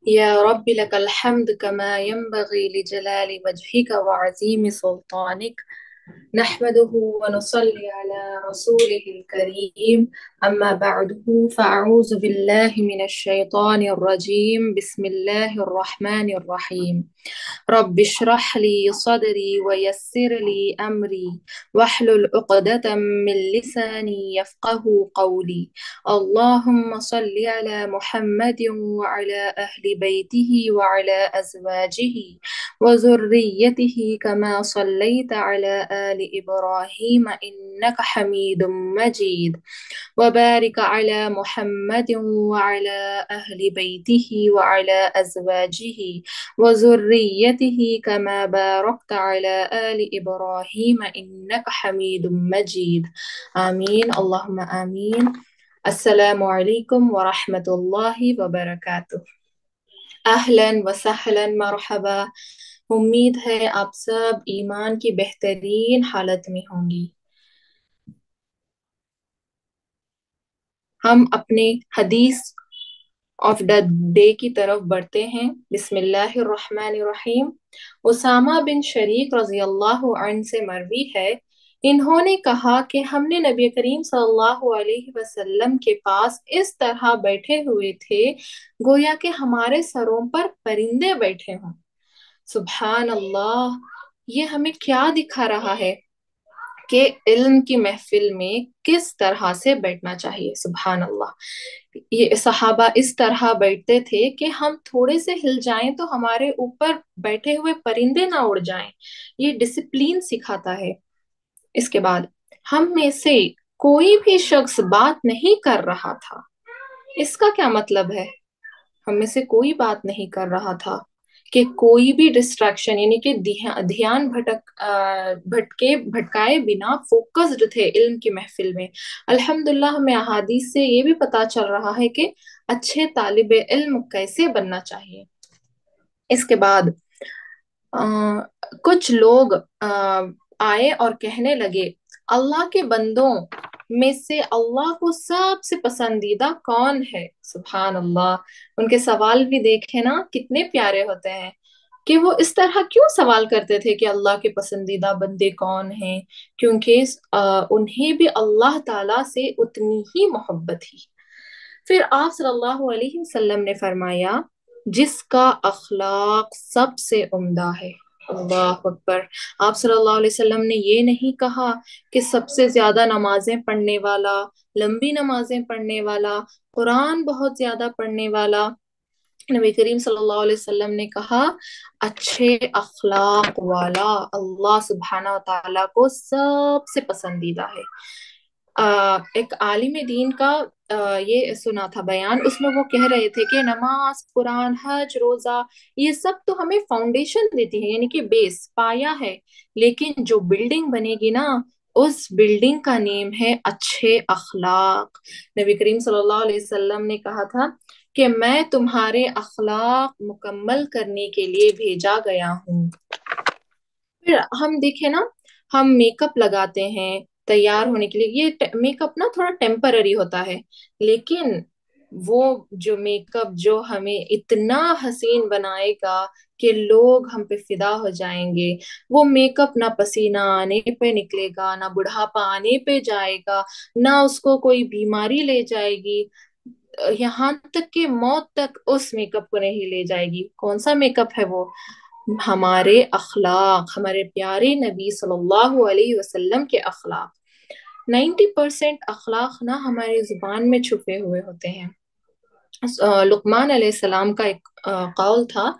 يا رب لك الحمد كما ينبغي لجلال وجهك وعظيم سلطانك. نحمده ونصلي على رسوله الكريم. أما بعده فأعوذ بالله من الشيطان الرجيم. بسم الله الرحمن الرحيم. رب اشرح لي صدري ويسر لي أمري واحلل عقدة من لساني يفقه قولي. اللهم صل على محمد وعلى أهل بيته وعلى أزواجه وذريته كما صليت على آل إبراهيم إنك حميد مجيد. وبارك على محمد وعلى أهل بيته وعلى أزواجه وذريته كما باركت على آل إبراهيم إنك حميد مجيد. آمين اللهم آمين. السلام علیکم ورحمۃ اللہ وبرکاتہ۔ اہلاً وسہلاً مرحبا۔ امید ہے آپ سب ایمان کی بہترین حالت میں ہوں گی۔ ہم اپنے حدیث آف دا ڈے کی طرف بڑھتے ہیں۔ بسم اللہ الرحمن الرحیم۔ اسامہ بن شریک رضی اللہ عنہ سے مروی ہے، انہوں نے کہا کہ ہم نے نبی کریم صلی اللہ علیہ وسلم کے پاس اس طرح بیٹھے ہوئے تھے گویا کہ ہمارے سروں پر پرندے بیٹھے ہوں۔ سبحان اللہ، یہ ہمیں کیا دکھا رہا ہے کہ علم کی محفل میں کس طرح سے بیٹھنا چاہیے۔ سبحان اللہ، یہ صحابہ اس طرح بیٹھتے تھے کہ ہم تھوڑے سے ہل جائیں تو ہمارے اوپر بیٹھے ہوئے پرندے نہ اڑ جائیں۔ یہ ڈسپلین سکھاتا ہے۔ اس کے بعد ہم میں سے کوئی بھی شخص بات نہیں کر رہا تھا۔ اس کا کیا مطلب ہے؟ ہم میں سے کوئی بات نہیں کر رہا تھا کہ کوئی بھی ڈسٹریکشن یعنی کہ دھیان بھٹکائے بنا فوکسڈ تھے علم کی محفل میں۔ الحمدللہ ہمیں احادیث سے یہ بھی پتا چل رہا ہے کہ اچھے طالب علم کیسے بننا چاہیے۔ اس کے بعد کچھ لوگ آئے اور کہنے لگے، اللہ کے بندوں میں سے اللہ کو سب سے پسندیدہ کون ہے؟ سبحان اللہ، ان کے سوال بھی دیکھیں نا کتنے پیارے ہوتے ہیں کہ وہ اس طرح کیوں سوال کرتے تھے کہ اللہ کے پسندیدہ بندے کون ہیں، کیونکہ انہیں بھی اللہ تعالیٰ سے اتنی ہی محبت تھی۔ پھر آپ صلی اللہ علیہ وسلم نے فرمایا، جس کا اخلاق سب سے عمدہ ہے۔ اللہ اکبر۔ آپ صلی اللہ علیہ وسلم نے یہ نہیں کہا کہ سب سے زیادہ نمازیں پڑھنے والا، لمبی نمازیں پڑھنے والا، قرآن بہت زیادہ پڑھنے والا۔ نبی کریم صلی اللہ علیہ وسلم نے کہا اچھے اخلاق والا اللہ سبحانہ و تعالیٰ کو سب سے پسندیدہ ہے۔ ایک عالم دین کا یہ سنا تھا بیان، اس میں وہ کہہ رہے تھے کہ نماز، قرآن، حج، روزہ یہ سب تو ہمیں فاؤنڈیشن دیتی ہے یعنی کہ بیس، پایا ہے، لیکن جو بلڈنگ بنے گی نا اس بلڈنگ کا نیم ہے اچھے اخلاق۔ نبی کریم صلی اللہ علیہ وسلم نے کہا تھا کہ میں تمہارے اخلاق مکمل کرنے کے لیے بھیجا گیا ہوں۔ پھر ہم دیکھیں نا، ہم میک اپ لگاتے ہیں تیار ہونے کے لیے، یہ میک اپ نا تھوڑا ٹیمپرری ہوتا ہے، لیکن وہ جو میک اپ جو ہمیں اتنا حسین بنائے گا کہ لوگ ہم پہ فدا ہو جائیں گے، وہ میک اپ نہ پسینہ آنے پہ نکلے گا، نہ بڑھاپا آنے پہ جائے گا، نہ اس کو کوئی بیماری لے جائے گی، یہاں تک کہ موت تک اس میک اپ کو نہیں لے جائے گی۔ کون سا میک اپ ہے وہ؟ ہمارے اخلاق، ہمارے پیارے نبی صلی اللہ علیہ وسلم کے اخلاق۔ 90% اخلاق نہ ہماری زبان میں چھپے ہوئے ہوتے ہیں۔ لقمان علیہ السلام کا ایک قول تھا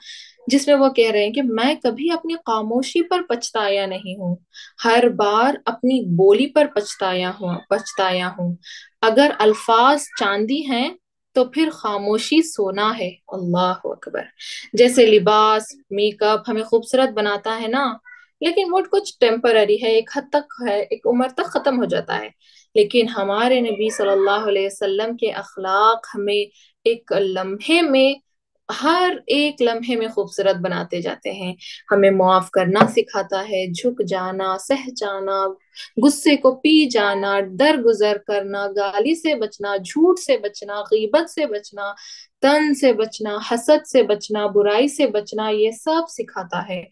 جس میں وہ کہہ رہے ہیں کہ میں کبھی اپنی خاموشی پر پچھتایا نہیں ہوں، ہر بار اپنی بولی پر پچھتایا ہوں۔ اگر الفاظ چاندی ہیں تو پھر خاموشی سونا ہے۔ اللہ اکبر۔ جیسے لباس، میک اپ ہمیں خوبصورت بناتا ہے نا، لیکن وہ کچھ ٹیمپرری ہے، ایک حد تک ہے، ایک عمر تک ختم ہو جاتا ہے، لیکن ہمارے نبی صلی اللہ علیہ وسلم کے اخلاق ہمیں ایک لمحے میں ہر ایک لمحے میں خوبصورت بناتے جاتے ہیں. ہمیں معاف کرنا سکھاتا ہے، جھک جانا، سہ جانا، غصے کو پی جانا، درگزر کرنا، گالی سے بچنا، جھوٹ سے بچنا، غیبت سے بچنا، تن سے بچنا، حسد سے بچنا، برائی سے بچنا، یہ سب سکھاتا ہے.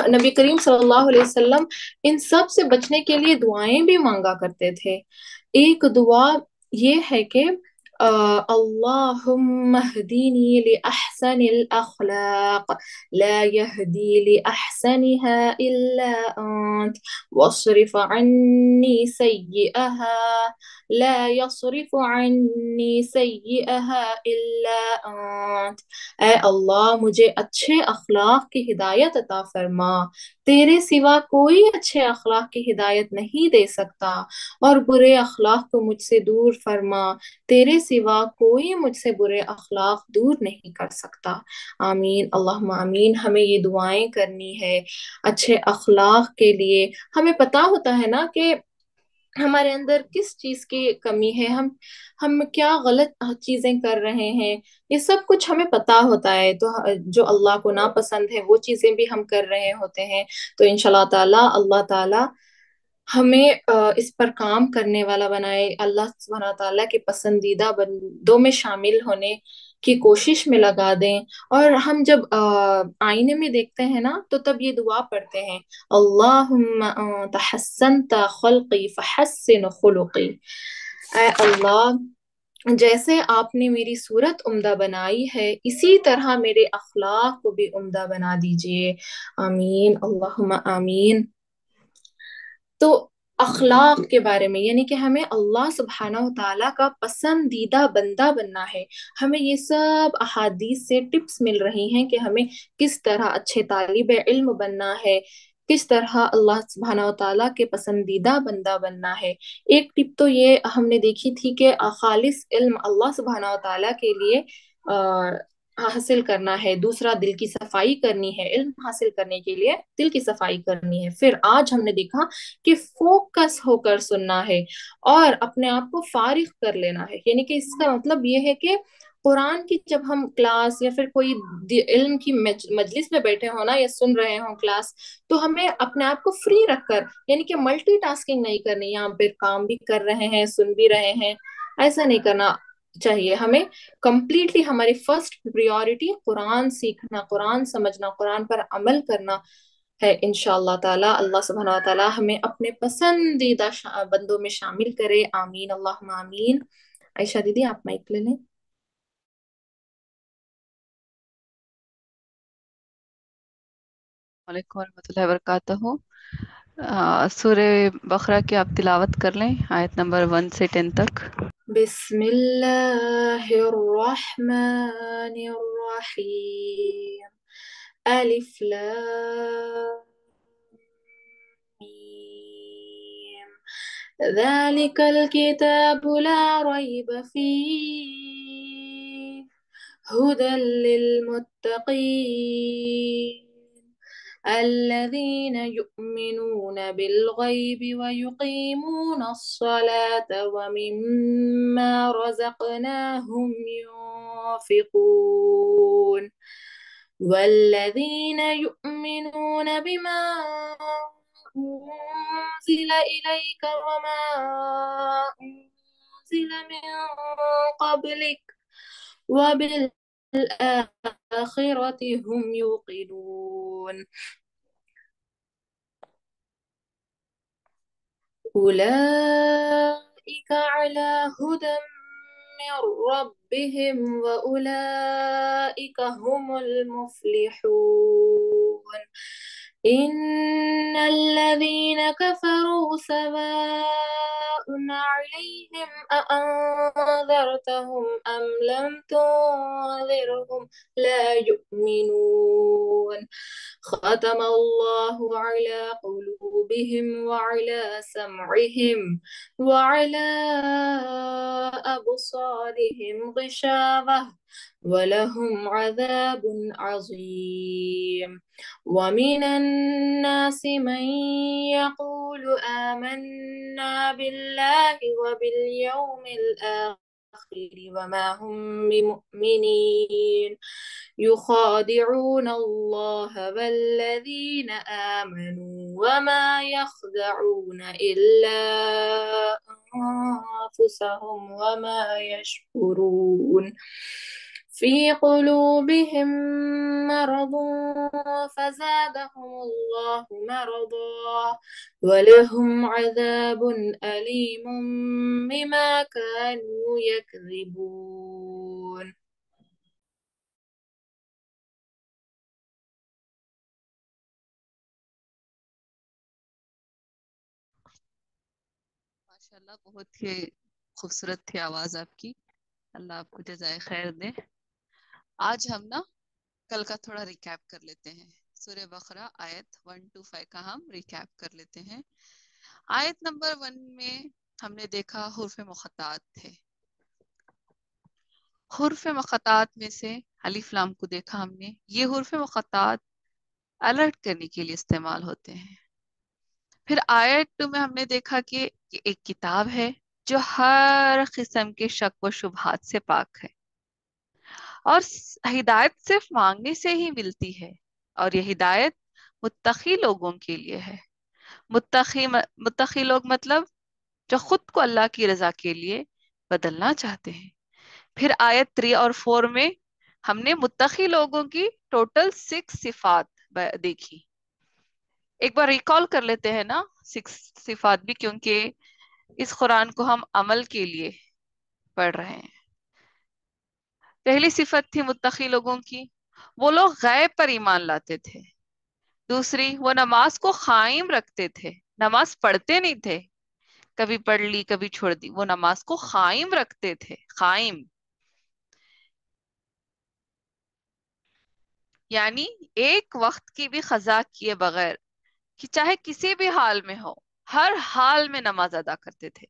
نبی کریم صلی اللہ علیہ وسلم ان سب سے بچنے کے لیے دعائیں بھی مانگا کرتے تھے. ایک دعا یہ ہے کہ اللہم اہدینی لأحسن الاخلاق لا يهدي لأحسنها إلا أنت واصرف عني سيئها لا يصرف عني سيئها إلا أنت. اے اللہ مجھے اچھے اخلاق کی ہدایت عطا فرما، تیرے سوا کوئی اچھے اخلاق کی ہدایت نہیں دے سکتا، اور برے اخلاق کو مجھ سے دور فرما، تیرے سوا کوئی مجھ سے برے اخلاق دور نہیں کر سکتا. آمین اللہم آمین. ہمیں یہ دعائیں کرنی ہے اچھے اخلاق کے لیے. ہمیں پتا ہوتا ہے نا کہ ہمارے اندر کس چیز کی کمی ہے، ہم کیا غلط چیزیں کر رہے ہیں، یہ سب کچھ ہمیں پتا ہوتا ہے. تو جو اللہ کو ناپسند ہے وہ چیزیں بھی ہم کر رہے ہوتے ہیں. تو انشاءاللہ تعالی اللہ تعالی ہمیں اس پر کام کرنے والا بنائے، اللہ سبحانہ تعالیٰ کے پسندیدہ بندوں میں شامل ہونے کی کوشش میں لگا دیں. اور ہم جب آئینے میں دیکھتے ہیں نا تو تب یہ دعا پڑھتے ہیں، اللہم تحسنت خلقی فحسن خلقی. اے اللہ جیسے آپ نے میری صورت عمدہ بنائی ہے اسی طرح میرے اخلاق کو بھی عمدہ بنا دیجئے. آمین اللہم آمین. تو اخلاق کے بارے میں یعنی کہ ہمیں اللہ سبحانہ و تعالیٰ کا پسندیدہ بندہ بننا ہے. ہمیں یہ سب احادیث سے ٹپس مل رہی ہیں کہ ہمیں کس طرح اچھے طالب علم بننا ہے، کس طرح اللہ سبحانہ و تعالیٰ کے پسندیدہ بندہ بننا ہے. ایک ٹپ تو یہ ہم نے دیکھی تھی کہ خالص علم اللہ سبحانہ و تعالیٰ کے لیے حاصل کرنا ہے. دوسرا دل کی صفائی کرنی ہے، علم حاصل کرنے کے لیے دل کی صفائی کرنی ہے. پھر آج ہم نے دیکھا کہ فوکس ہو کر سننا ہے اور اپنے آپ کو فارغ کر لینا ہے. یعنی کہ اس کا مطلب یہ ہے کہ قرآن کی جب ہم کلاس یا پھر کوئی علم کی مجلس میں بیٹھے ہونا یا سن رہے ہوں کلاس، تو ہمیں اپنے آپ کو فری رکھ کر یعنی کہ ملٹی ٹاسکنگ نہیں کرنی، یہاں پہ کام بھی کر رہے ہیں سن بھی رہے ہیں، ایسا نہیں کرنا چاہیے. ہمیں کمپلیٹلی ہماری فرسٹ پریورٹی قرآن سیکھنا، قرآن سمجھنا، قرآن پر عمل کرنا ہے. انشاءاللہ تعالی اللہ سبحانہ و تعالی ہمیں اپنے پسندیدہ بندوں میں شامل کرے. آمین اللہم آمین. عائشہ دیدی آپ مائک لے لیں. وعلیکم ورحمۃ اللہ وبرکاتہ. سورہ بقرہ کی آپ تلاوت کر لیں، آیت نمبر 1 سے 10 تک. بسم اللہ الرحمن الرحیم. الف لام میم. ذلك الكتاب لا ريب فيه هدى للمتقين الذين يؤمنون بالغيب ويقيمون الصلاة ومما رزقناهم ينفقون والذين يؤمنون بما أنزل إليك وما أنزل من قبلك وبالآخرة هم يوقنون أولئك على هدى من ربهم وأولئك هم المفلحون. إن الذين كفروا سواء عليهم أأنذرتهم أم لم تنذرهم لا يؤمنون. ختم الله على قلوبهم وعلى سمعهم وعلى أبصارهم غشاوة ولهم عذاب عظيم. ومن الناس من يقول آمنا بالله وباليوم الآخر وما هم بمؤمنين يخادعون الله والذين آمنوا وما يخدعون إلا أنفسهم وما يشعرون في قلوبهم مرض فزادهم الله مرضا ولهم عذاب أليم بما كانوا يكذبون. ماشاءاللہ، بہت ہی خوبصورت تھی آواز آپ کی. اللہ آپ کو جزائے خیر دے. آج ہم نا کل کا تھوڑا ریکیپ کر لیتے ہیں. سورہ بقرہ آیت 1 to 5 کا ہم ریکیپ کر لیتے ہیں. آیت نمبر 1 میں ہم نے دیکھا حروف مقطعات تھے. حروف مقطعات میں سے الف لام کو دیکھا ہم نے. یہ حروف مقطعات الرٹ کرنے کے لیے استعمال ہوتے ہیں. پھر آیت 2 میں ہم نے دیکھا کہ یہ ایک کتاب ہے جو ہر قسم کے شک و شبہات سے پاک ہے اور ہدایت صرف مانگنے سے ہی ملتی ہے، اور یہ ہدایت متقی لوگوں کے لیے ہے. متقی لوگ مطلب جو خود کو اللہ کی رضا کے لیے بدلنا چاہتے ہیں. پھر آیت 3 اور 4 میں ہم نے متقی لوگوں کی ٹوٹل 6 صفات دیکھی. ایک بار ریکال کر لیتے ہیں نا 6 صفات بھی، کیونکہ اس قرآن کو ہم عمل کے لیے پڑھ رہے ہیں. پہلی صفت تھی متقی لوگوں کی، وہ لوگ غیب پر ایمان لاتے تھے. دوسری، وہ نماز کو قائم رکھتے تھے، نماز پڑھتے نہیں تھے، کبھی پڑھ لی کبھی چھوڑ دی، وہ نماز کو قائم رکھتے تھے. قائم یعنی ایک وقت کی بھی قضا کیے بغیر، کہ چاہے کسی بھی حال میں ہو، ہر حال میں نماز ادا کرتے تھے.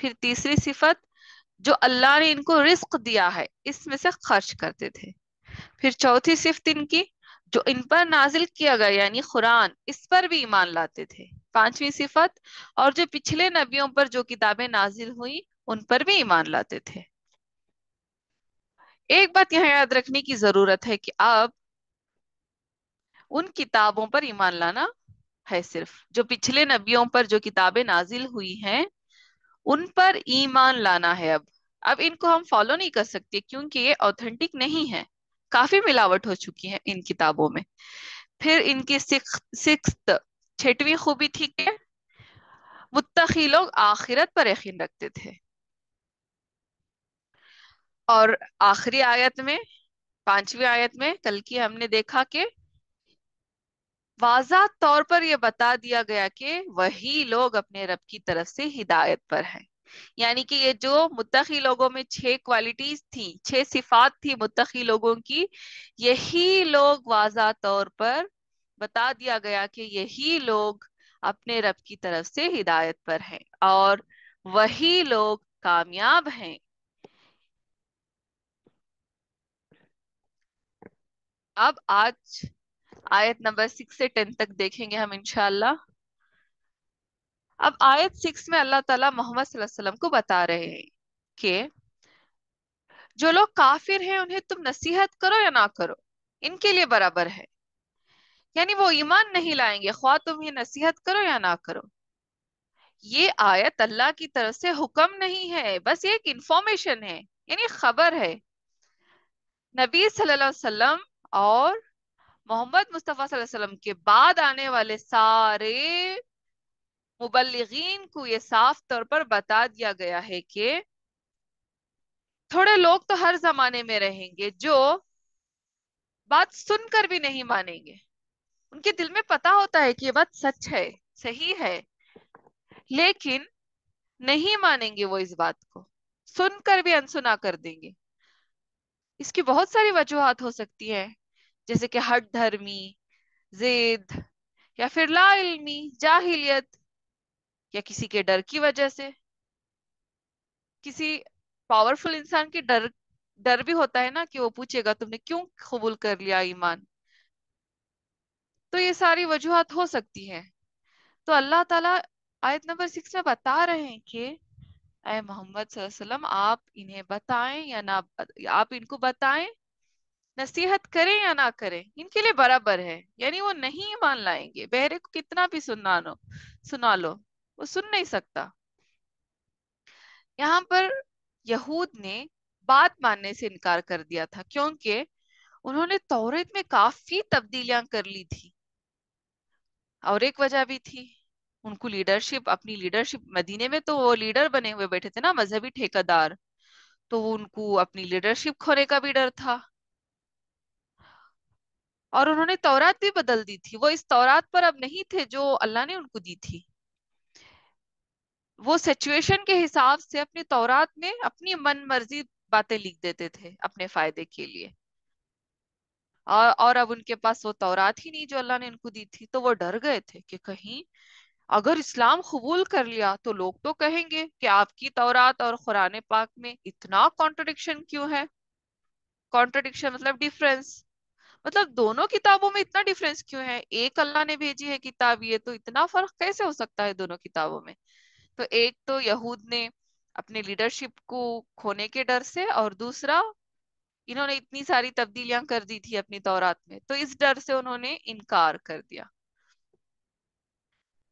پھر تیسری صفت، جو اللہ نے ان کو رزق دیا ہے اس میں سے خرچ کرتے تھے. پھر چوتھی صفت ان کی، جو ان پر نازل کیا گیا یعنی قرآن، اس پر بھی ایمان لاتے تھے. پانچویں صفت، اور جو پچھلے نبیوں پر جو کتابیں نازل ہوئی ان پر بھی ایمان لاتے تھے. ایک بات یہاں یاد رکھنے کی ضرورت ہے کہ اب ان کتابوں پر ایمان لانا ہے، صرف جو پچھلے نبیوں پر جو کتابیں نازل ہوئی ہیں ان پر ایمان لانا ہے. اب ان کو ہم فالو نہیں کر سکتے کیونکہ یہ اوتھینٹک نہیں ہے، کافی ملاوٹ ہو چکی ہے ان کتابوں میں. پھر ان کی سکس چھٹویں خوبی تھی کہ متقی لوگ آخرت پر یقین رکھتے تھے. اور آخری آیت میں، پانچویں آیت میں کل کی ہم نے دیکھا کہ واضح طور پر یہ بتا دیا گیا کہ وہی لوگ اپنے رب کی طرف سے ہدایت پر ہیں. یعنی کہ یہ جو متقی لوگوں میں 6 کوالٹیز تھیں، 6 صفات تھی متقی لوگوں کی، یہی لوگ واضح طور پر بتا دیا گیا کہ یہی لوگ اپنے رب کی طرف سے ہدایت پر ہیں اور وہی لوگ کامیاب ہیں. اب آج آیت نمبر 6 سے 10 تک دیکھیں گے ہم انشاءاللہ. اب آیت 6 میں اللہ تعالیٰ محمد صلی اللہ علیہ وسلم کو بتا رہے ہیں کہ جو لوگ کافر ہیں انہیں تم نصیحت کرو یا نہ کرو، ان کے لیے برابر ہے. یعنی وہ ایمان نہیں لائیں گے خواہ تم یہ نصیحت کرو یا نہ کرو. یہ آیت اللہ کی طرف سے حکم نہیں ہے، بس یہ ایک انفارمیشن ہے، یعنی خبر ہے. نبی صلی اللہ علیہ وسلم اور محمد مصطفیٰ صلی اللہ علیہ وسلم کے بعد آنے والے سارے مبلغین کو یہ صاف طور پر بتا دیا گیا ہے کہ تھوڑے لوگ تو ہر زمانے میں رہیں گے جو بات سن کر بھی نہیں مانیں گے. ان کے دل میں پتا ہوتا ہے کہ یہ بات سچ ہے، صحیح ہے، لیکن نہیں مانیں گے. وہ اس بات کو سن کر بھی انسنا کر دیں گے. اس کی بہت ساری وجوہات ہو سکتی ہیں، جیسے کہ ہٹ دھرمی، زید، یا پھر لا علمی، جاہلیت، یا کسی کے ڈر کی وجہ سے. کسی پاورفل انسان کی ڈر بھی ہوتا ہے نا کہ وہ پوچھے گا تم نے کیوں قبول کر لیا ایمان. تو یہ ساری وجوہات ہو سکتی ہیں. تو اللہ تعالیٰ آیت نمبر 6 میں بتا رہے ہیں کہ اے محمد صلی اللہ علیہ وسلم آپ انہیں بتائیں یا نہ، آپ ان کو بتائیں، نصیحت کریں یا نہ کریں، ان کے لیے برابر ہے، یعنی وہ نہیں مان لائیں گے، بہرے کو کتنا بھی سنا لو وہ سن نہیں سکتا۔ یہاں پر یہود نے بات ماننے سے انکار کر دیا تھا، کیونکہ انہوں نے توریت میں کافی تبدیلیاں کر لی تھی، اور ایک وجہ بھی تھی، ان کو لیڈرشپ، اپنی لیڈرشپ، مدینے میں تو وہ لیڈر بنے ہوئے بیٹھے تھے نا، مذہبی ٹھیکیدار، تو ان کو اپنی لیڈرشپ کھونے کا بھی ڈر تھا، اور انہوں نے تورات بھی بدل دی تھی، وہ اس تورات پر اب نہیں تھے جو اللہ نے ان کو دی تھی، وہ سچویشن کے حساب سے اپنی تورات میں اپنی من مرضی باتیں لکھ دیتے تھے اپنے فائدے کے لیے، اور اب ان کے پاس وہ تورات ہی نہیں جو اللہ نے ان کو دی تھی، تو وہ ڈر گئے تھے کہ کہیں اگر اسلام قبول کر لیا تو لوگ تو کہیں گے کہ آپ کی تورات اور قرآن پاک میں اتنا کانٹرڈکشن کیوں ہے، کانٹرڈکشن مطلب ڈیفرنس، مطلب دونوں کتابوں میں اتنا ڈیفرنس کیوں ہے، ایک اللہ نے بھیجی ہے کتاب، یہ تو اتنا فرق کیسے ہو سکتا ہے دونوں کتابوں میں؟ تو ایک تو یہود نے اپنے لیڈرشپ کو کھونے کے ڈر سے، اور دوسرا انہوں نے اتنی ساری تبدیلیاں کر دی تھی اپنی تورات میں، تو اس ڈر سے انہوں نے انکار کر دیا۔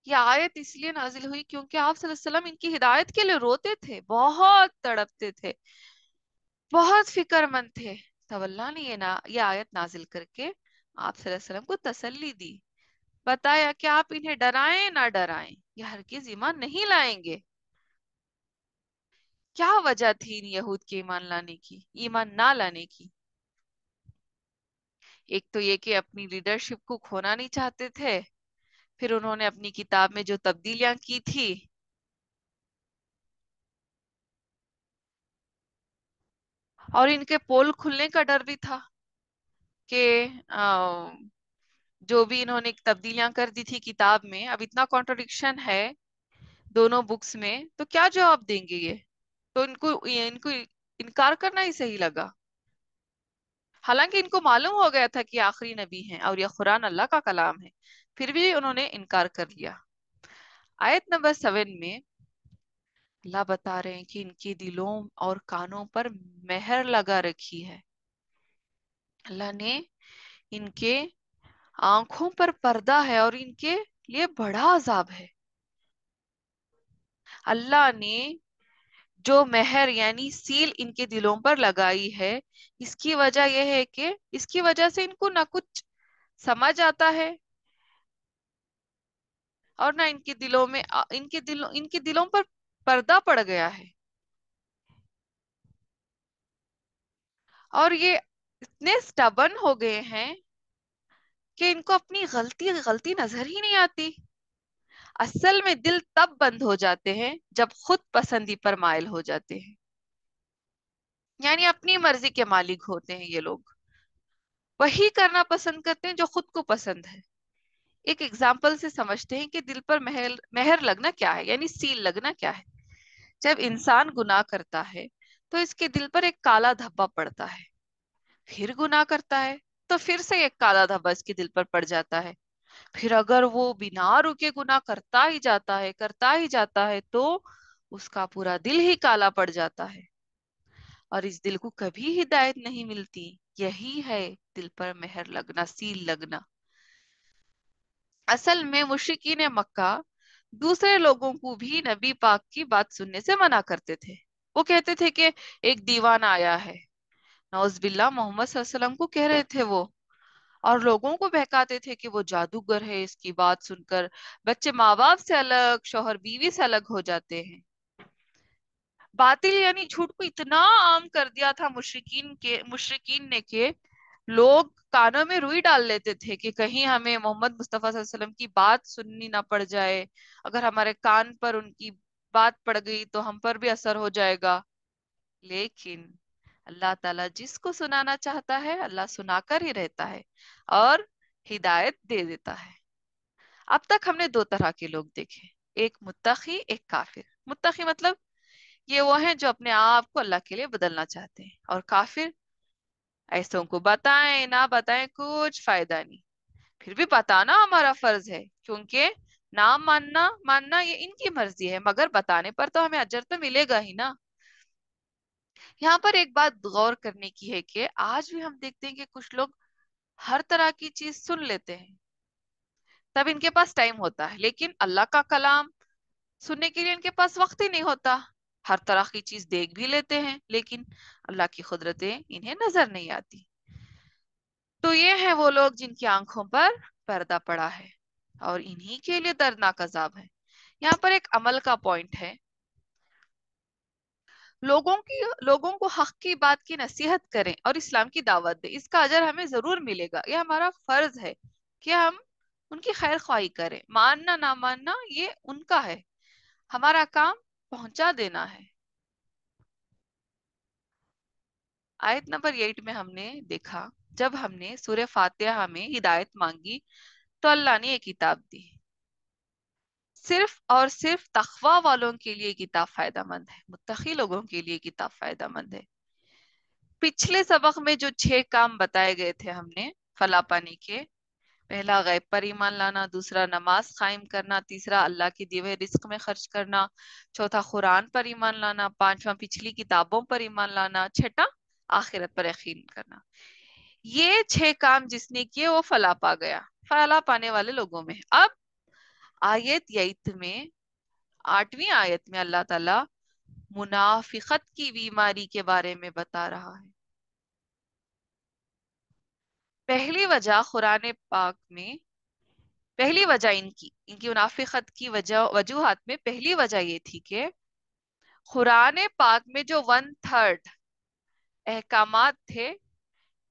یہ آیت اس لیے نازل ہوئی کیونکہ آپ صلی اللہ علیہ وسلم ان کی ہدایت کے لیے روتے تھے، بہت تڑپتے تھے، بہت فکر مند تھے، تو اللہ نے یہ آیت نازل کر کے آپ صلی اللہ علیہ وسلم کو تسلی دی، بتایا کہ آپ انہیں ڈرائیں نہ ڈرائیں، یہ ہرگز ایمان نہیں لائیں گے۔ کیا وجہ تھی ان یہود کے ایمان لانے کی، ایمان نہ لانے کی؟ ایک تو یہ کہ اپنی لیڈرشپ کو کھونا نہیں چاہتے تھے، پھر انہوں نے اپنی کتاب میں جو تبدیلیاں کی تھی، اور ان کے پول کھلنے کا ڈر بھی تھا کہ جو بھی انہوں نے تبدیلیاں کر دی تھی کتاب میں، اب اتنا کانٹرڈکشن ہے دونوں بکس میں، تو کیا جواب دیں گے یہ؟ تو ان کو انکار کرنا ہی صحیح لگا، حالانکہ ان کو معلوم ہو گیا تھا کہ آخری نبی ہیں اور یہ قرآن اللہ کا کلام ہے، پھر بھی انہوں نے انکار کر لیا۔ آیت نمبر 7 میں اللہ بتا رہے ہیں کہ ان کے دلوں اور کانوں پر مہر لگا رکھی ہے، اللہ نے ان کے آنکھوں پر پردہ ہے اور ان کے لیے بڑا عذاب ہے۔ اللہ نے جو مہر یعنی سیل ان کے دلوں پر لگائی ہے، اس کی وجہ یہ ہے کہ اس کی وجہ سے ان کو نہ کچھ سمجھ آتا ہے، اور نہ ان کے دلوں میں ان کے دلوں پر پردہ پڑ گیا ہے، اور یہ اتنے سٹبن ہو گئے ہیں کہ ان کو اپنی غلطی غلطی نظر ہی نہیں آتی۔ اصل میں دل تب بند ہو جاتے ہیں جب خود پسندی پر مائل ہو جاتے ہیں، یعنی اپنی مرضی کے مالک ہوتے ہیں یہ لوگ، وہی کرنا پسند کرتے ہیں جو خود کو پسند ہے۔ ایک اگزامپل سے سمجھتے ہیں کہ دل پر مہر لگنا کیا ہے، یعنی سیل لگنا کیا ہے۔ جب انسان گناہ کرتا ہے تو اس کے دل پر ایک کالا دھبا پڑتا ہے، پھر گناہ کرتا ہے تو پھر سے ایک کالا دھبا اس کے دل پر پڑ جاتا ہے، پھر اگر وہ بنا رکے گناہ کرتا ہی جاتا ہے تو اس کا پورا دل ہی کالا پڑ جاتا ہے، اور اس دل کو کبھی ہدایت نہیں ملتی۔ یہی ہے دل پر مہر لگنا، سیل لگنا۔ اصل میں مشرکین مکہ دوسرے لوگوں کو بھی نبی پاک کی بات سننے سے منع کرتے تھے، وہ کہتے تھے کہ ایک دیوانہ آیا ہے، نعوذ باللہ محمد صلی اللہ علیہ وسلم کو کہہ رہے تھے وہ، اور لوگوں کو بہکاتے تھے کہ وہ جادوگر ہے، اس کی بات سن کر بچے ماں باپ سے الگ، شوہر بیوی سے الگ ہو جاتے ہیں۔ باطل یعنی جھوٹ کو اتنا عام کر دیا تھا مشرکین نے کہ لوگ کانوں میں روئی ڈال لیتے تھے کہ کہیں ہمیں محمد مصطفیٰ صلی اللہ علیہ وسلم کی بات سننی نہ پڑ جائے، اگر ہمارے کان پر ان کی بات پڑ گئی تو ہم پر بھی اثر ہو جائے گا۔ لیکن اللہ تعالیٰ جس کو سنانا چاہتا ہے اللہ سنا کر ہی رہتا ہے اور ہدایت دے دیتا ہے۔ اب تک ہم نے دو طرح کے لوگ دیکھے، ایک متقی، ایک کافر۔ متقی مطلب یہ وہ ہیں جو اپنے آپ کو اللہ کے لیے بدلنا چاہتے ہیں، اور کافر ایسوں کو بتائیں نہ بتائیں کچھ فائدہ نہیں، پھر بھی بتانا ہمارا فرض ہے کیونکہ نہ ماننا ماننا یہ ان کی مرضی ہے، مگر بتانے پر تو ہمیں اجر تو ملے گا ہی نا۔ یہاں پر ایک بات غور کرنے کی ہے کہ آج بھی ہم دیکھتے ہیں کہ کچھ لوگ ہر طرح کی چیز سن لیتے ہیں، تب ان کے پاس ٹائم ہوتا ہے، لیکن اللہ کا کلام سننے کے لیے ان کے پاس وقت ہی نہیں ہوتا۔ ہر طرح کی چیز دیکھ بھی لیتے ہیں، لیکن اللہ کی قدرتیں انہیں نظر نہیں آتی۔ تو یہ ہیں وہ لوگ جن کی آنکھوں پر پردہ پڑا ہے، اور انہی کے لیے دردناک عذاب ہے۔ یہاں پر ایک عمل کا پوائنٹ ہے، لوگوں کو حق کی بات کی نصیحت کریں اور اسلام کی دعوت دیں، اس کا اجر ہمیں ضرور ملے گا۔ یہ ہمارا فرض ہے کہ ہم ان کی خیر خواہی کریں، ماننا نہ ماننا یہ ان کا ہے، ہمارا کام پہنچا دینا ہے۔ آیت نمبر 8 میں ہم نے دیکھا، جب ہم نے سورہ فاتحہ میں ہدایت مانگی تو اللہ نے یہ کتاب دی، صرف اور صرف تقوی والوں کے لیے کتاب فائدہ مند ہے، متقی لوگوں کے لیے کتاب فائدہ مند ہے۔ پچھلے سبق میں جو 6 کام بتائے گئے تھے ہم نے فلاح پانے کے، پہلا غیب پر ایمان لانا، دوسرا نماز قائم کرنا، تیسرا اللہ کے دیے ہوئے رزق میں خرچ کرنا، چوتھا قرآن پر ایمان لانا، پانچواں پچھلی کتابوں پر ایمان لانا، چھٹا آخرت پر یقین کرنا۔ یہ 6 کام جس نے کیے وہ فلاح پا گیا، فلاح پانے والے لوگوں میں۔ اب آیت 8 میں، 8ویں آیت میں اللہ تعالی منافقت کی بیماری کے بارے میں بتا رہا ہے۔ پہلی وجہ قرآن پاک میں، پہلی وجہ ان کی منافقت کی وجوہات میں پہلی وجہ یہ تھی کہ قرآن پاک میں جو 1/3 احکامات تھے،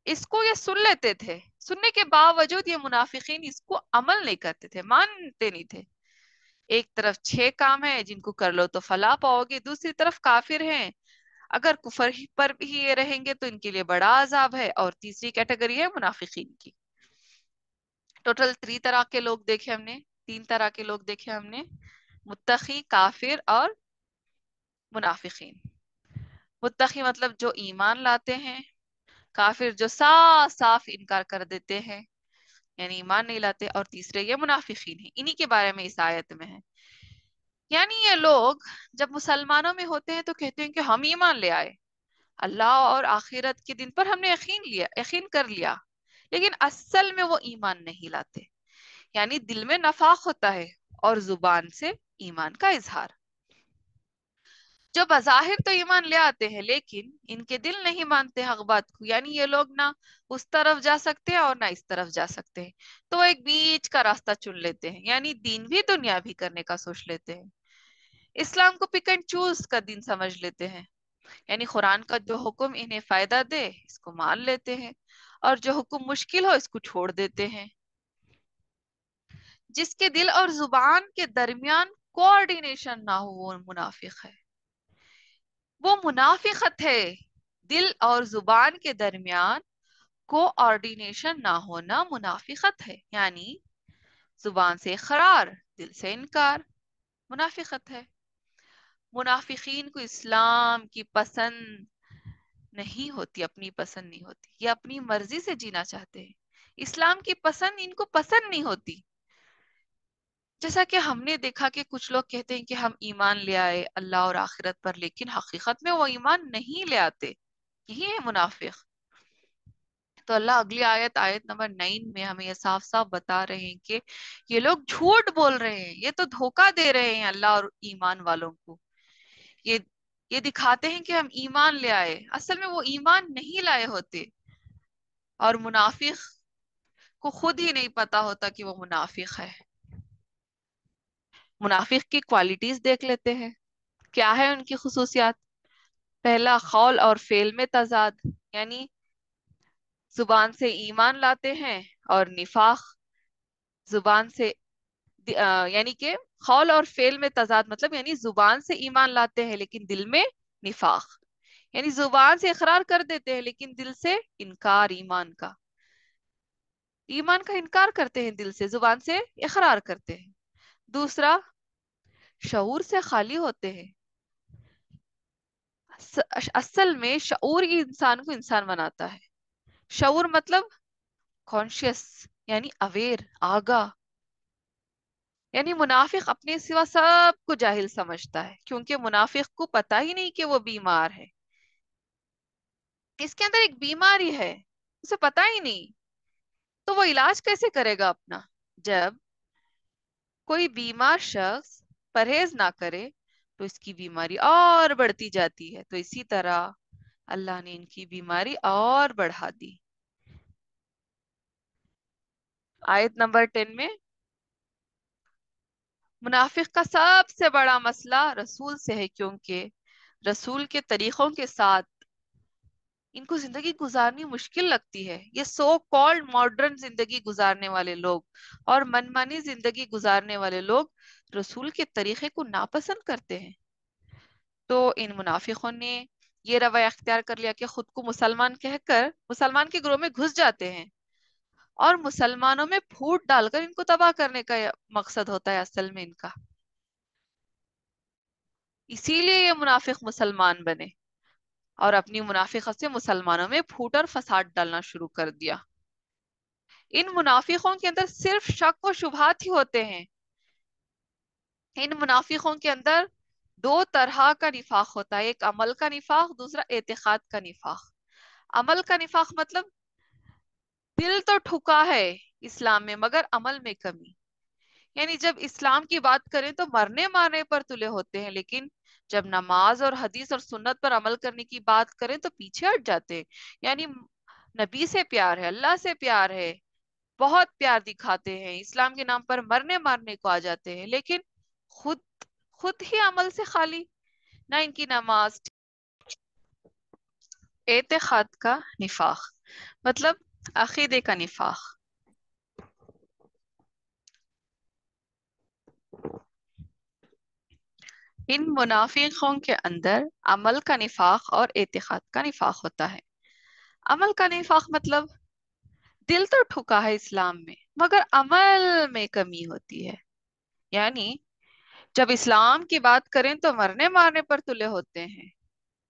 اس کو یہ سن لیتے تھے، سننے کے باوجود یہ منافقین اس کو عمل نہیں کرتے تھے، مانتے نہیں تھے۔ ایک طرف 6 کام ہیں جن کو کر لو تو فلاح پاؤ گے، دوسری طرف کافر ہیں، اگر کفر پر بھی یہ رہیں گے تو ان کے لیے بڑا عذاب ہے، اور تیسری کیٹیگری ہے منافقین کی۔ ٹوٹل 3 طرح کے لوگ دیکھے ہم نے، 3 طرح کے لوگ دیکھے ہم نے، متقی، کافر اور منافقین۔ متقی مطلب جو ایمان لاتے ہیں، کافر جو صاف صاف انکار کر دیتے ہیں، یعنی ایمان نہیں لاتے، اور تیسرے یہ منافقین ہیں، انہی کے بارے میں اس آیت میں ہے۔ یعنی یہ لوگ جب مسلمانوں میں ہوتے ہیں تو کہتے ہیں کہ ہم ایمان لے آئے، اللہ اور آخرت کے دن پر ہم نے یقین کر لیا، لیکن اصل میں وہ ایمان نہیں لاتے، یعنی دل میں نفاق ہوتا ہے اور زبان سے ایمان کا اظہار۔ جو بظاہر تو ایمان لے آتے ہیں لیکن ان کے دل نہیں مانتے حق بات کو، یعنی یہ لوگ نہ اس طرف جا سکتے ہیں اور نہ اس طرف جا سکتے ہیں، تو وہ ایک بیچ کا راستہ چن لیتے ہیں، یعنی دین بھی دنیا بھی کرنے کا سوچ لیتے ہیں، اسلام کو پک اینڈ چوز کا دین سمجھ لیتے ہیں، یعنی قرآن کا جو حکم انہیں فائدہ دے اس کو مان لیتے ہیں، اور جو حکم مشکل ہو اس کو چھوڑ دیتے ہیں۔ جس کے دل اور زبان کے درمیان کوآرڈینیشن نہ ہو وہ منافق ہے، وہ منافقت ہے۔ دل اور زبان کے درمیان کوآرڈینیشن نہ ہونا منافقت ہے، یعنی زبان سے اقرار، دل سے انکار، منافقت ہے۔ منافقین کو اسلام کی پسند نہیں ہوتی، اپنی پسند نہیں ہوتی، یہ اپنی مرضی سے جینا چاہتے ہیں، اسلام کی پسند ان کو پسند نہیں ہوتی۔ جیسا کہ ہم نے دیکھا کہ کچھ لوگ کہتے ہیں کہ ہم ایمان لے آئے اللہ اور آخرت پر، لیکن حقیقت میں وہ ایمان نہیں لے آتے، یہی ہے منافق۔ تو اللہ اگلی آیت نمبر 9 میں ہمیں یہ صاف صاف بتا رہے ہیں کہ یہ لوگ جھوٹ بول رہے ہیں، یہ تو دھوکہ دے رہے ہیں اللہ اور ایمان والوں کو، یہ یہ دکھاتے ہیں کہ ہم ایمان لے آئے، اصل میں وہ ایمان نہیں لائے ہوتے، اور منافق کو خود ہی نہیں پتا ہوتا کہ وہ منافق ہے۔ منافق کی کوالٹیز دیکھ لیتے ہیں، کیا ہے ان کی خصوصیات۔ پہلا، قول اور فعل میں تضاد، یعنی زبان سے ایمان لاتے ہیں اور نفاق، زبان سے یعنی کہ قول اور فعل میں تضاد مطلب یعنی زبان سے ایمان لاتے ہیں لیکن دل میں نفاق، یعنی زبان سے اقرار کر دیتے ہیں لیکن دل سے انکار، ایمان کا انکار کرتے ہیں، دل سے، زبان سے اقرار کرتے ہیں۔ دوسرا، شعور سے خالی ہوتے ہیں، اصل میں شعور ہی انسان کو انسان بناتا ہے۔ شعور مطلب کانشیس، یعنی اویئر، آگاہ، یعنی منافق اپنے سوا سب کو جاہل سمجھتا ہے، کیونکہ منافق کو پتا ہی نہیں کہ وہ بیمار ہے، اس کے اندر ایک بیماری ہے، اسے پتا ہی نہیں، تو وہ علاج کیسے کرے گا اپنا؟ جب کوئی بیمار شخص پرہیز نہ کرے تو اس کی بیماری اور بڑھتی جاتی ہے، تو اسی طرح اللہ نے ان کی بیماری اور بڑھا دی۔ آیت نمبر 10 میں منافق کا سب سے بڑا مسئلہ رسول سے ہے، کیونکہ رسول کے طریقوں کے ساتھ ان کو زندگی گزارنی مشکل لگتی ہے۔ یہ سو کالڈ ماڈرن زندگی گزارنے والے لوگ اور منمانی زندگی گزارنے والے لوگ رسول کے طریقے کو ناپسند کرتے ہیں، تو ان منافقوں نے یہ رویہ اختیار کر لیا کہ خود کو مسلمان کہہ کر مسلمان کے گروہ میں گھس جاتے ہیں، اور مسلمانوں میں پھوٹ ڈال کر ان کو تباہ کرنے کا مقصد ہوتا ہے اصل میں ان کا۔ اسی لیے یہ منافق مسلمان بنے اور اپنی منافقت سے مسلمانوں میں پھوٹ اور فساد ڈالنا شروع کر دیا۔ ان منافقوں کے اندر صرف شک و شبہات ہی ہوتے ہیں۔ ان منافقوں کے اندر دو طرح کا نفاق ہوتا ہے، ایک عمل کا نفاق، دوسرا اعتقاد کا نفاق۔ عمل کا نفاق مطلب دل تو ٹھکا ہے اسلام میں مگر عمل میں کمی، یعنی جب اسلام کی بات کریں تو مرنے مارنے پر تلے ہوتے ہیں، لیکن جب نماز اور حدیث اور سنت پر عمل کرنے کی بات کریں تو پیچھے ہٹ جاتے ہیں۔ یعنی نبی سے پیار ہے، اللہ سے پیار ہے، بہت پیار دکھاتے ہیں، اسلام کے نام پر مرنے مارنے کو آ جاتے ہیں، لیکن خود خود ہی عمل سے خالی، نہ ان کی نماز۔ اعتقاد کا نفاق مطلب عقیدے کا نفاق۔ ان منافقوں کے اندر عمل کا نفاق اور اعتقاد کا نفاق ہوتا ہے۔ عمل کا نفاق مطلب دل تو ٹھکا ہے اسلام میں مگر عمل میں کمی ہوتی ہے، یعنی جب اسلام کی بات کریں تو مرنے مارنے پر تلے ہوتے ہیں،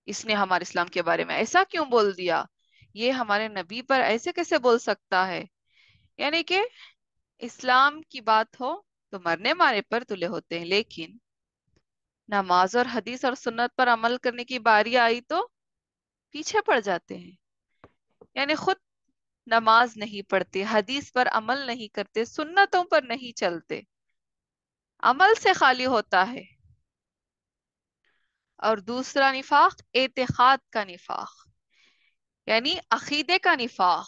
اس نے ہمارے اسلام کے بارے میں ایسا کیوں بول دیا، یہ ہمارے نبی پر ایسے کیسے بول سکتا ہے، یعنی کہ اسلام کی بات ہو تو مرنے مارنے پر تلے ہوتے ہیں، لیکن نماز اور حدیث اور سنت پر عمل کرنے کی باری آئی تو پیچھے پڑ جاتے ہیں، یعنی خود نماز نہیں پڑھتے، حدیث پر عمل نہیں کرتے، سنتوں پر نہیں چلتے، عمل سے خالی ہوتا ہے۔ اور دوسرا نفاق اعتقاد کا نفاق، یعنی عقیدے کا نفاق۔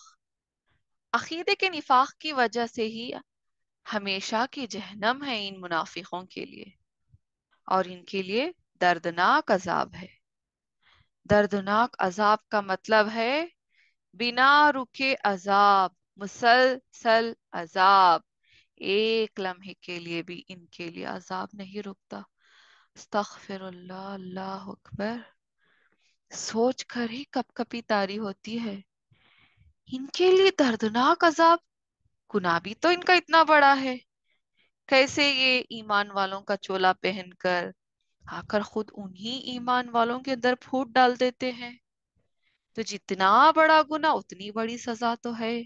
عقیدے کے نفاق کی وجہ سے ہی ہمیشہ کی جہنم ہے ان منافقوں کے لیے، اور ان کے لیے دردناک عذاب ہے۔ دردناک عذاب کا مطلب ہے بنا رکے عذاب، مسلسل عذاب، ایک لمحے کے لیے بھی ان کے لیے عذاب نہیں رکتا۔ استغفر اللہ، اللہ اکبر، سوچ کر ہی کپ کپی تاری ہوتی ہے۔ ان کے لیے دردناک عذاب، گناہ بھی تو ان کا اتنا بڑا ہے، کیسے یہ ایمان والوں کا چولا پہن کر آ کر خود انہی ایمان والوں کے اندر پھوٹ ڈال دیتے ہیں، تو جتنا بڑا گناہ اتنی بڑی سزا تو ہے۔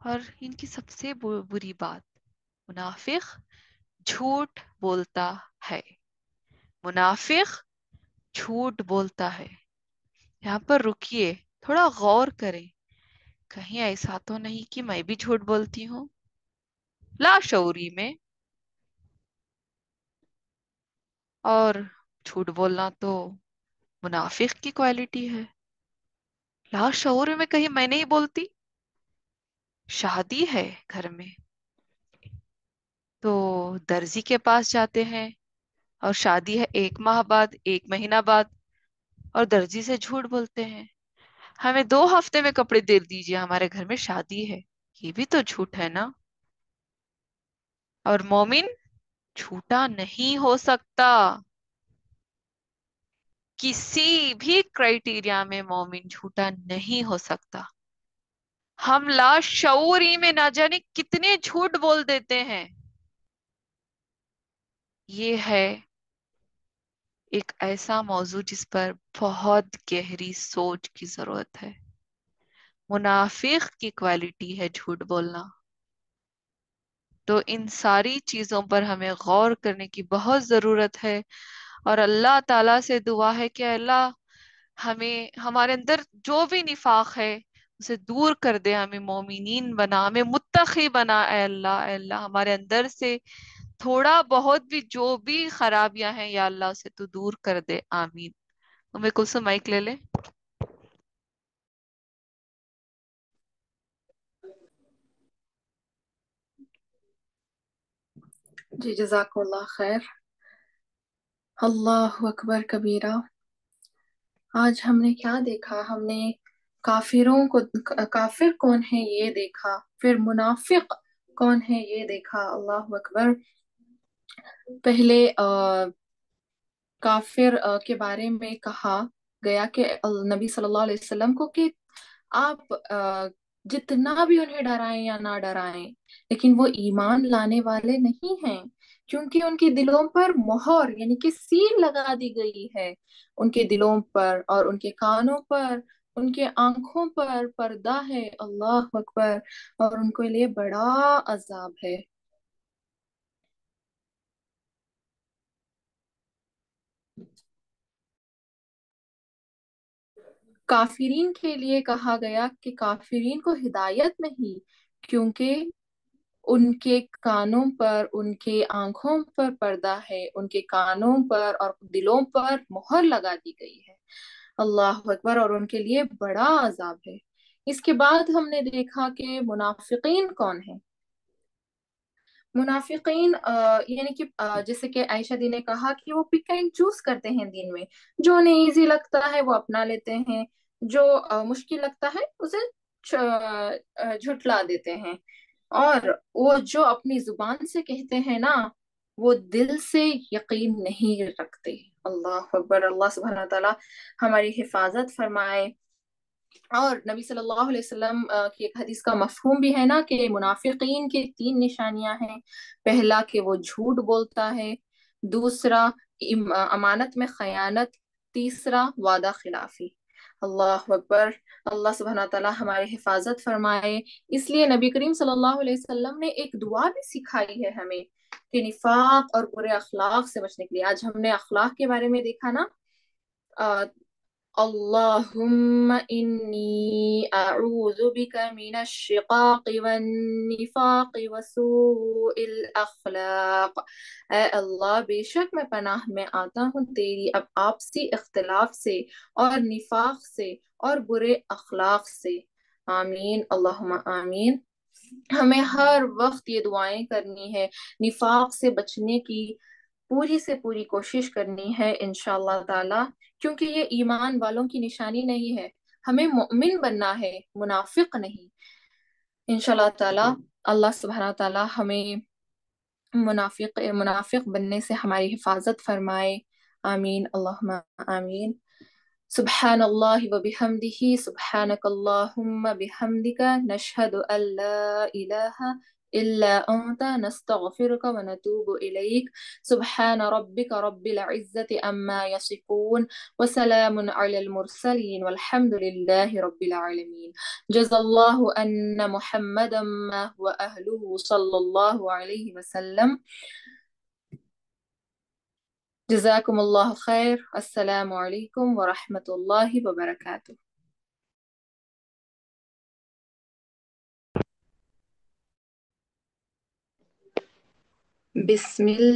اور ان کی سب سے بری بات، منافق جھوٹ بولتا ہے، منافق جھوٹ بولتا ہے۔ یہاں پر رکیے، تھوڑا غور کریں، کہیں ایسا تو نہیں کہ میں بھی جھوٹ بولتی ہوں لاشعوری میں؟ اور جھوٹ بولنا تو منافق کی کوالٹی ہے، لاشعور میں کہیں میں نہیں بولتی؟ شادی ہے گھر میں تو درزی کے پاس جاتے ہیں، اور شادی ہے 1 ماہ بعد، 1 مہینہ بعد، اور درزی سے جھوٹ بولتے ہیں ہمیں 2 ہفتے میں کپڑے دے دیجیے، ہمارے گھر میں شادی ہے، یہ بھی تو جھوٹ ہے نا۔ اور مومن جھوٹا نہیں ہو سکتا، کسی بھی کرائٹیریا میں مومن جھوٹا نہیں ہو سکتا۔ ہم لاشعوری میں نہ جانے کتنے جھوٹ بول دیتے ہیں۔ یہ ہے ایک ایسا موضوع جس پر بہت گہری سوچ کی ضرورت ہے۔ منافق کی کوالٹی ہے جھوٹ بولنا۔ تو ان ساری چیزوں پر ہمیں غور کرنے کی بہت ضرورت ہے، اور اللہ تعالیٰ سے دعا ہے کہ اللہ ہمیں ہمارے اندر جو بھی نفاق ہے اسے دور کر دے، ہمیں مومنین بنا، ہمیں متقی بنا، اے اللہ، اے اللہ ہمارے اندر سے تھوڑا بہت بھی جو بھی خرابیاں ہیں یا اللہ اسے تو دور کر دے، آمین۔ ہمیں کلثوم مائک لے لے۔ جی جزاک اللہ خیر۔ اللہ اکبر کبیرہ۔ آج ہم نے کیا دیکھا؟ ہم نے کافروں کو، کافر کون ہے یہ دیکھا، پھر منافق کون ہے یہ دیکھا۔ اللہ اکبر۔ پہلے کافر کے بارے میں کہا گیا کہ نبی صلی اللہ علیہ وسلم کو کہ آپ جتنا بھی انہیں ڈرائیں یا نہ ڈرائیں، لیکن وہ ایمان لانے والے نہیں ہیں، کیونکہ ان کے دلوں پر مہر یعنی کہ سیل لگا دی گئی ہے، ان کے دلوں پر اور ان کے کانوں پر، ان کے آنکھوں پر پردہ ہے۔ اللہ اکبر۔ اور ان کے لیے بڑا عذاب ہے۔ کافرین کے لیے کہا گیا کہ کافرین کو ہدایت نہیں، کیونکہ ان کے کانوں پر، ان کے آنکھوں پر پردہ ہے، ان کے کانوں پر اور دلوں پر مہر لگا دی گئی ہے۔ اللہ اکبر۔ اور ان کے لیے بڑا عذاب ہے۔ اس کے بعد ہم نے دیکھا کہ منافقین کون ہیں۔ منافقین یعنی کہ جیسے کہ عائشہ دی نے کہا کہ وہ پک اینڈ چوز کرتے ہیں دین میں، جو انہیں ایزی لگتا ہے وہ اپنا لیتے ہیں، جو مشکل لگتا ہے اسے جھٹلا دیتے ہیں، اور وہ جو اپنی زبان سے کہتے ہیں نا وہ دل سے یقین نہیں رکھتے۔ اللہ اکبر۔ اللہ سبحانہ تعالیٰ ہماری حفاظت فرمائے۔ اور نبی صلی اللہ علیہ وسلم کی ایک حدیث کا مفہوم بھی ہے نا کہ منافقین کی 3 نشانیاں ہیں۔ پہلا کہ وہ جھوٹ بولتا ہے، دوسرا امانت میں خیانت، تیسرا وعدہ خلافی۔ اللہ اکبر۔ اللہ سبحانہ تعالیٰ ہماری حفاظت فرمائے۔ اس لیے نبی کریم صلی اللہ علیہ وسلم نے ایک دعا بھی سکھائی ہے ہمیں کہ نفاق اور برے اخلاق سے بچنے کے لیے۔ آج ہم نے اخلاق کے بارے میں دیکھا نا، اللهم إني أعوذ بك من الشقاق والنفاق وسوء الأخلاق۔ اے اللہ، بے شک میں پناہ میں آتا ہوں تیری اب آپسی اختلاف سے اور نفاق سے اور برے اخلاق سے۔ آمین، اللہم آمین۔ ہمیں ہر وقت یہ دعائیں کرنی ہے، نفاق سے بچنے کی پوری سے پوری کوشش کرنی ہے انشاءاللہ تعالی، کیونکہ یہ ایمان والوں کی نشانی نہیں ہے۔ ہمیں مؤمن بننا ہے، منافق نہیں۔ انشاءاللہ تعالی اللہ سبحانہ تعالی ہمیں منافق بننے سے ہماری حفاظت فرمائے۔ آمین، اللہم آمین۔ سبحان اللہ وبحمدہ، سبحانک اللہم بحمدک، نشہد ان لا الہ الا انت، نستغفرک ونتوب الیک۔ سبحان ربک رب العزت عما یصفون، وسلام علی المرسلین، والحمد للہ رب العالمین۔ جزا اللہ ان محمدا ما هو اہلہ صلی اللہ علیہ وسلم۔ جزاکم اللہ خیر۔ السلام علیکم ورحمۃ اللہ وبرکاتہ۔ بسم اللہ